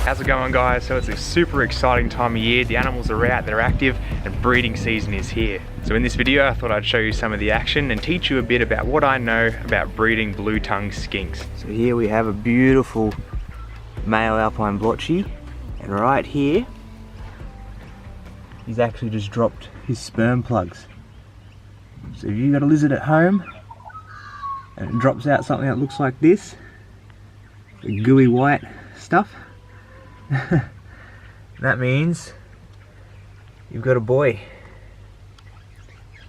How's it going, guys? So it's a super exciting time of year. The animals are out, they're active, and breeding season is here. So in this video, I thought I'd show you some of the action and teach you a bit about what I know about breeding blue-tongued skinks. So here we have a beautiful male alpine blotchy, and right here, he's actually just dropped his sperm plugs. So if you've got a lizard at home, and it drops out something that looks like this, the gooey white stuff, that means you've got a boy.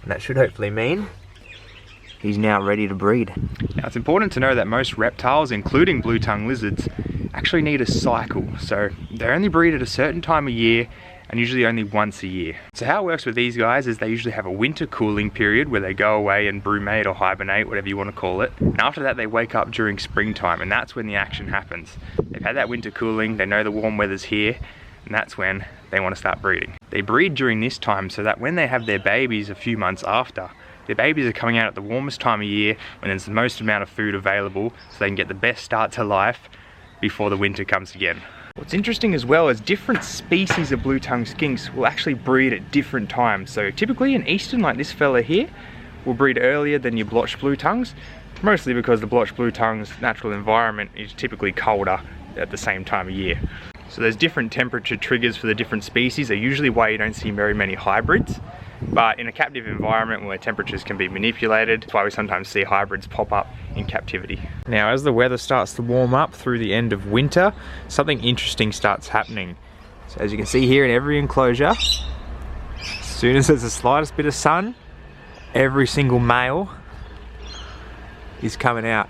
And that should hopefully mean he's now ready to breed. Now it's important to know that most reptiles, including blue-tongued lizards, actually need a cycle. So they only breed at a certain time of year and usually only once a year. So how it works with these guys is they usually have a winter cooling period where they go away and brumate or hibernate, whatever you want to call it. And after that they wake up during springtime, and that's when the action happens. They've had that winter cooling, they know the warm weather's here, and that's when they want to start breeding. They breed during this time so that when they have their babies a few months after, their babies are coming out at the warmest time of year when there's the most amount of food available, so they can get the best start to life before the winter comes again. What's interesting as well is different species of blue-tongued skinks will actually breed at different times. So typically an eastern, like this fella here, will breed earlier than your blotched blue-tongues, mostly because the blotched blue-tongue's natural environment is typically colder at the same time of year. So there's different temperature triggers for the different species. They're usually why you don't see very many hybrids. But in a captive environment where temperatures can be manipulated, that's why we sometimes see hybrids pop up in captivity. Now, as the weather starts to warm up through the end of winter, something interesting starts happening. So as you can see here in every enclosure, as soon as there's the slightest bit of sun, every single male is coming out.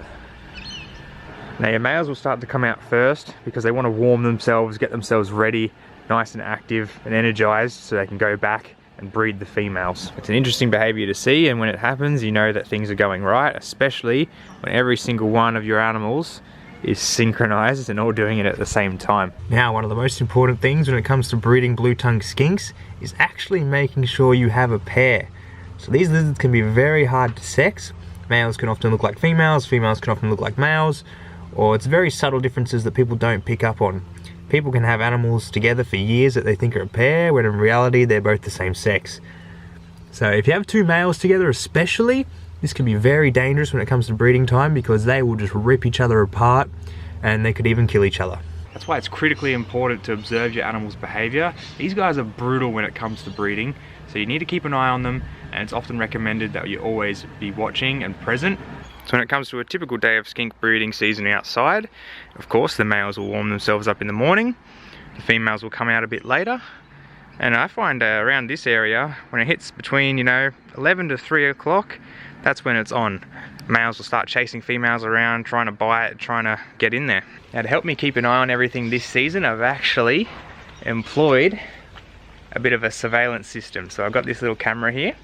Now your males will start to come out first because they want to warm themselves, get themselves ready, nice and active and energized, so they can go back and breed the females. It's an interesting behavior to see, and when it happens you know that things are going right, especially when every single one of your animals is synchronized and all doing it at the same time. Now, one of the most important things when it comes to breeding blue-tongued skinks is actually making sure you have a pair. So these lizards can be very hard to sex. Males can often look like females, females can often look like males, or it's very subtle differences that people don't pick up on. People can have animals together for years that they think are a pair, when in reality they're both the same sex. So if you have two males together especially, this can be very dangerous when it comes to breeding time, because they will just rip each other apart and they could even kill each other. That's why it's critically important to observe your animal's behavior. These guys are brutal when it comes to breeding, so you need to keep an eye on them, and it's often recommended that you always be watching and present. So when it comes to a typical day of skink breeding season outside, of course the males will warm themselves up in the morning, the females will come out a bit later, and I find around this area, when it hits between 11 to 3 o'clock, that's when it's on. Males will start chasing females around, trying to bite, trying to get in there. Now, to help me keep an eye on everything this season, I've actually employed a bit of a surveillance system. So I've got this little camera here,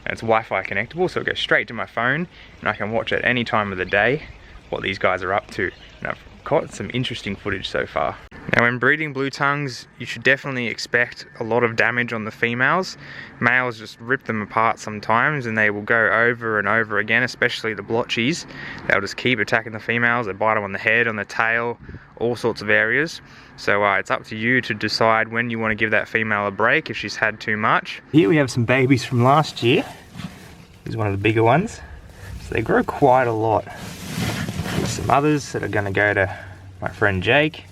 and it's Wi-Fi connectable, so it goes straight to my phone and I can watch at any time of the day what these guys are up to. And I've caught some interesting footage so far. Now, when breeding blue tongues, you should definitely expect a lot of damage on the females. Males just rip them apart sometimes, and they will go over and over again, especially the blotchies. They'll just keep attacking the females. They bite them on the head, on the tail, all sorts of areas. So it's up to you to decide when you want to give that female a break if she's had too much. Here we have some babies from last year. Here's one of the bigger ones. So they grow quite a lot. There's some others that are going to go to my friend Jake.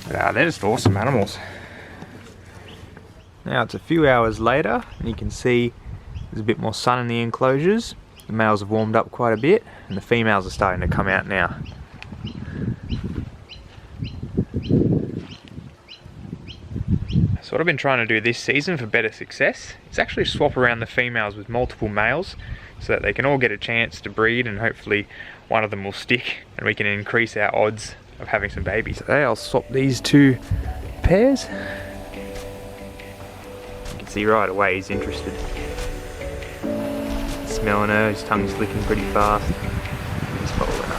But, they're just awesome animals. Now it's a few hours later, and you can see there's a bit more sun in the enclosures. The males have warmed up quite a bit, and the females are starting to come out now. So what I've been trying to do this season for better success is actually swap around the females with multiple males, so that they can all get a chance to breed, and hopefully one of them will stick and we can increase our odds of having some babies. Today I'll swap these two pairs. You can see right away he's interested. Smelling her, his tongue's licking pretty fast. He's following her.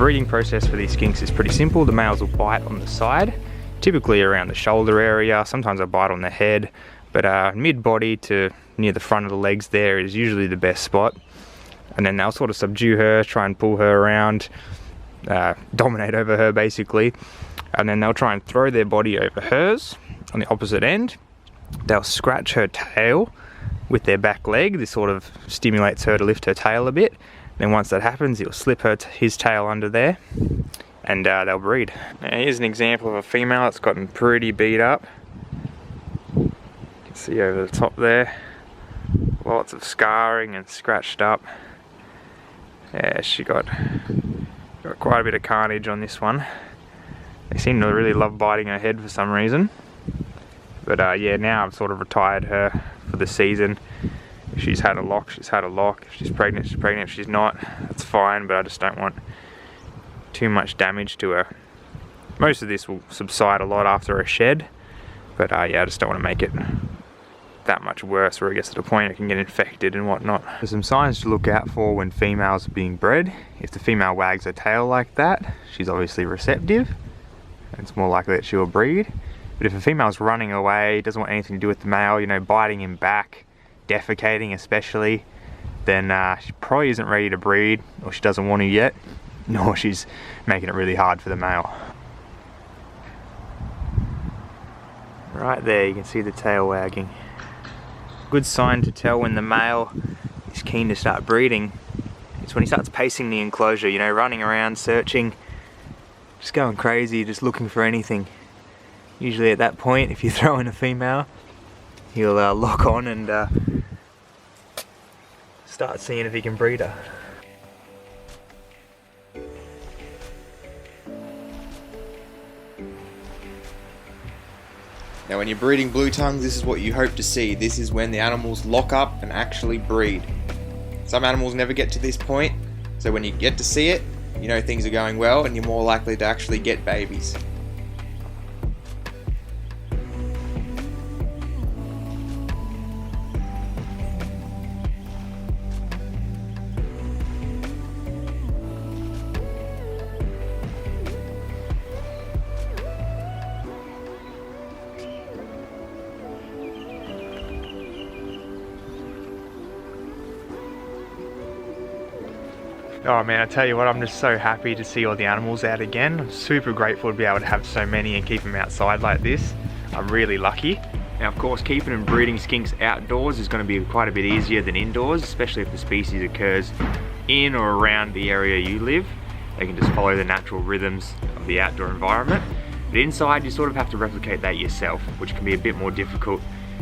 breeding process for these skinks is pretty simple. The males will bite on the side, typically around the shoulder area. Sometimes they'll bite on the head, but mid-body to near the front of the legs there is usually the best spot. And then they'll sort of subdue her, try and pull her around, dominate over her basically. And then they'll try and throw their body over hers on the opposite end. They'll scratch her tail with their back leg. This sort of stimulates her to lift her tail a bit. Then once that happens, he'll slip his tail under there, and they'll breed. Now here's an example of a female that's gotten pretty beat up. You can see over the top there, lots of scarring and scratched up. Yeah, she got quite a bit of carnage on this one. They seem to really love biting her head for some reason. But yeah, now I've sort of retired her for the season. If she's had a lock, she's had a lock. If she's pregnant, she's pregnant. If she's not, that's fine, but I just don't want too much damage to her. Most of this will subside a lot after a shed, but yeah, I just don't want to make it that much worse where it gets to the point it can get infected and whatnot. There's some signs to look out for when females are being bred. If the female wags her tail like that, she's obviously receptive. It's more likely that she'll breed. But if a female's running away, doesn't want anything to do with the male, you know, biting him back, defecating especially, then she probably isn't ready to breed, or she doesn't want to yet, nor she's making it really hard for the male. Right there, you can see the tail wagging. Good sign to tell when the male is keen to start breeding is when he starts pacing the enclosure, you know, running around, searching, just going crazy, just looking for anything. Usually at that point, if you throw in a female, he'll lock on and start seeing if he can breed her. Now when you're breeding blue tongues, this is what you hope to see. This is when the animals lock up and actually breed. Some animals never get to this point, so when you get to see it, you know things are going well and you're more likely to actually get babies. Oh man, I tell you what, I'm just so happy to see all the animals out again. I'm super grateful to be able to have so many and keep them outside like this. I'm really lucky. Now of course, keeping and breeding skinks outdoors is going to be quite a bit easier than indoors, especially if the species occurs in or around the area you live. They can just follow the natural rhythms of the outdoor environment. But inside, you sort of have to replicate that yourself, which can be a bit more difficult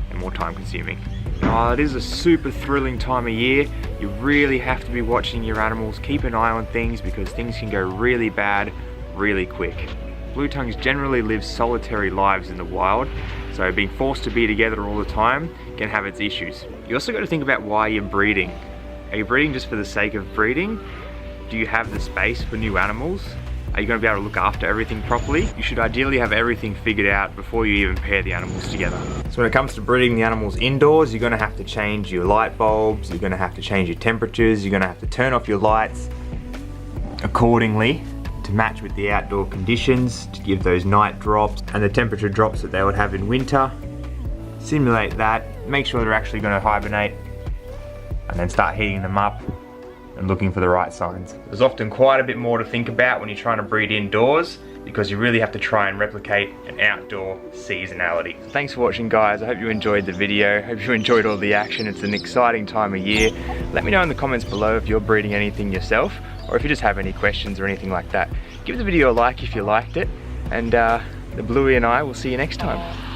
and more time consuming. Oh, it is a super thrilling time of year. You really have to be watching your animals, keep an eye on things because things can go really bad really quick. Blue tongues generally live solitary lives in the wild, so being forced to be together all the time can have its issues. You also got to think about why you're breeding. Are you breeding just for the sake of breeding? Do you have the space for new animals? Are you going to be able to look after everything properly? You should ideally have everything figured out before you even pair the animals together. So when it comes to breeding the animals indoors, you're going to have to change your light bulbs, you're going to have to change your temperatures, you're going to have to turn off your lights accordingly to match with the outdoor conditions, to give those night drops and the temperature drops that they would have in winter. Simulate that, make sure they're actually going to hibernate, and then start heating them up and looking for the right signs. There's often quite a bit more to think about when you're trying to breed indoors because you really have to try and replicate an outdoor seasonality. So thanks for watching guys, I hope you enjoyed the video, hope you enjoyed all the action. It's an exciting time of year. Let me know in the comments below if you're breeding anything yourself or if you just have any questions or anything like that. Give the video a like if you liked it, and the Bluey and I will see you next time.